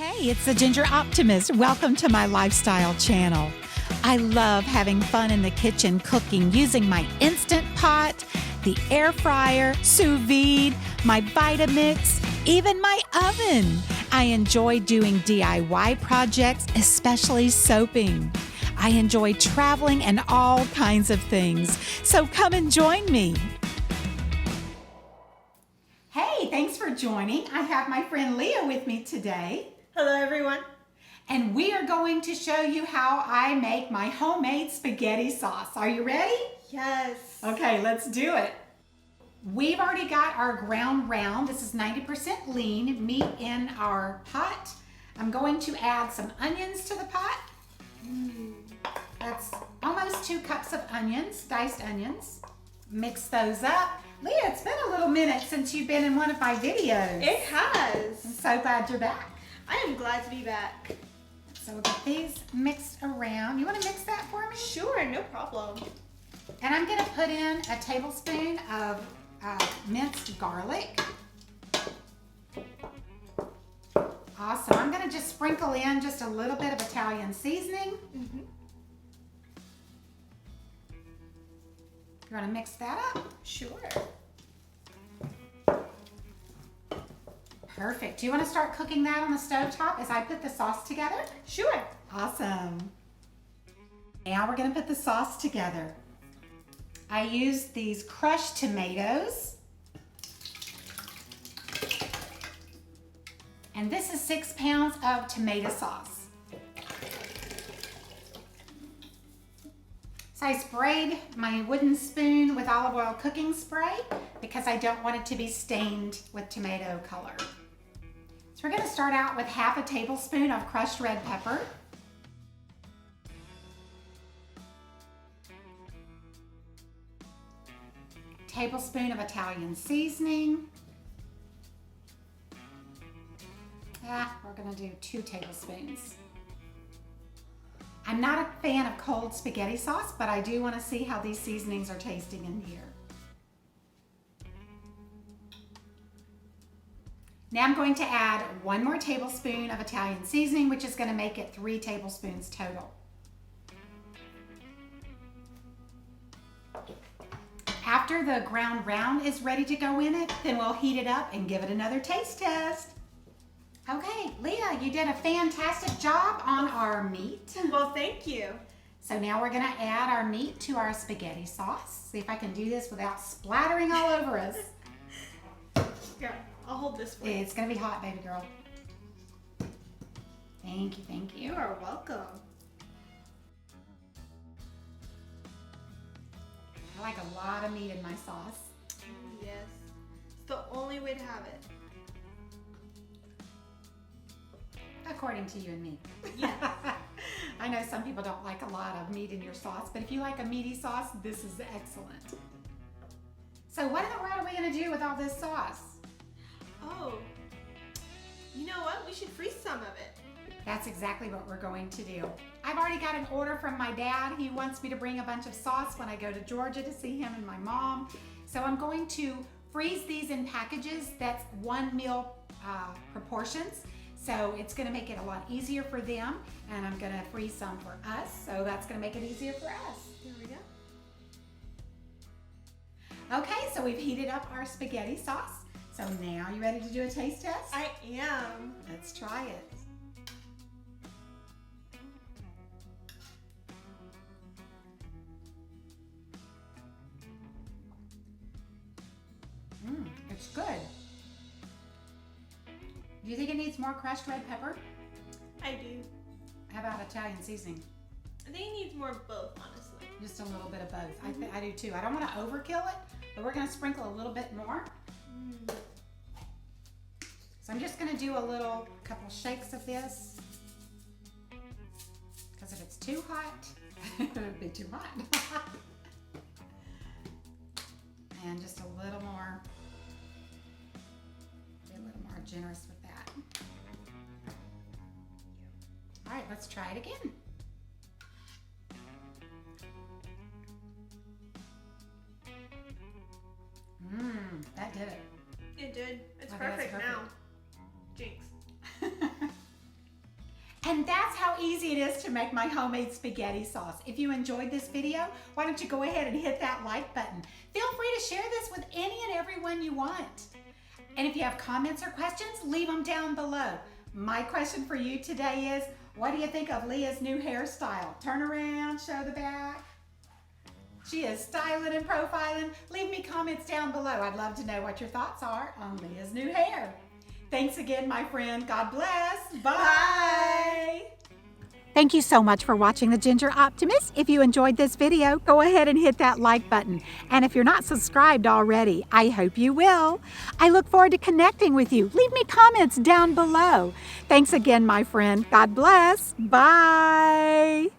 Hey, it's the Ginger Optimist. Welcome to my lifestyle channel. I love having fun in the kitchen cooking using my Instant Pot, the air fryer, sous vide, my Vitamix, even my oven. I enjoy doing DIY projects, especially soaping. I enjoy traveling and all kinds of things. So come and join me. Hey, thanks for joining. I have my friend Leah with me today. Hello, everyone. And we are going to show you how I make my homemade spaghetti sauce. Are you ready? Yes. Okay, let's do it. We've already got our ground round. This is 90% lean meat in our pot. I'm going to add some onions to the pot. That's almost 2 cups of onions, diced onions. Mix those up. Leah, it's been a little minute since you've been in one of my videos. It has. I'm so glad you're back. I am glad to be back. So we'll get these mixed around. You want to mix that for me? Sure, no problem. And I'm going to put in a tablespoon of minced garlic. Awesome. I'm going to just sprinkle in just a little bit of Italian seasoning. You want to mix that up? Sure. Perfect. Do you want to start cooking that on the stovetop as I put the sauce together? Sure. Awesome. Now we're going to put the sauce together. I used these crushed tomatoes. And this is 6 pounds of tomato sauce. So I sprayed my wooden spoon with olive oil cooking spray because I don't want it to be stained with tomato color. So we're going to start out with half a tablespoon of crushed red pepper. Tablespoon of Italian seasoning. We're going to do 2 tablespoons. I'm not a fan of cold spaghetti sauce, but I do want to see how these seasonings are tasting in here. Now I'm going to add 1 more tablespoon of Italian seasoning, which is going to make it 3 tablespoons total. After the ground round is ready to go in it, then we'll heat it up and give it another taste test. Okay, Leah, you did a fantastic job on our meat. Well, thank you. So now we're going to add our meat to our spaghetti sauce. See if I can do this without splattering all over us. Here, I'll hold this for you. It's going to be hot, baby girl. Thank you, thank you. You are welcome. I like a lot of meat in my sauce. Yes. It's the only way to have it. According to you and me. Yes. I know some people don't like a lot of meat in your sauce, but if you like a meaty sauce, this is excellent. So what in the world are we going to do with all this sauce? Oh, you know what? We should freeze some of it. That's exactly what we're going to do. I've already got an order from my dad. He wants me to bring a bunch of sauce when I go to Georgia to see him and my mom. So I'm going to freeze these in packages that's 1 meal proportions. So it's going to make it a lot easier for them, and I'm going to freeze some for us. So that's going to make it easier for us. There we go. Okay, so we've heated up our spaghetti sauce. So now you ready to do a taste test? I am. Let's try it. It's good. Do you think it needs more crushed red pepper? I do. How about Italian seasoning? I think it needs more of both, honestly. Just a little bit of both. I do too. I don't want to overkill it, but we're going to sprinkle a little bit more. So I'm just going to do a couple shakes of this. Because if it's too hot, it would be too hot. And just a little more. Be a little more generous with that. All right, let's try it again. That did it. It did. It's I think that's perfect now. Jinx. And that's how easy it is to make my homemade spaghetti sauce. If you enjoyed this video, why don't you go ahead and hit that like button. Feel free to share this with any and everyone you want. And if you have comments or questions, leave them down below. My question for you today is, what do you think of Leah's new hairstyle? Turn around, show the back. She is styling and profiling. Leave me comments down below. I'd love to know what your thoughts are on Leah's new hair. Thanks again, my friend. God bless. Bye. Thank you so much for watching The Ginger Optimist. If you enjoyed this video, go ahead and hit that like button. And if you're not subscribed already, I hope you will. I look forward to connecting with you. Leave me comments down below. Thanks again, my friend. God bless. Bye.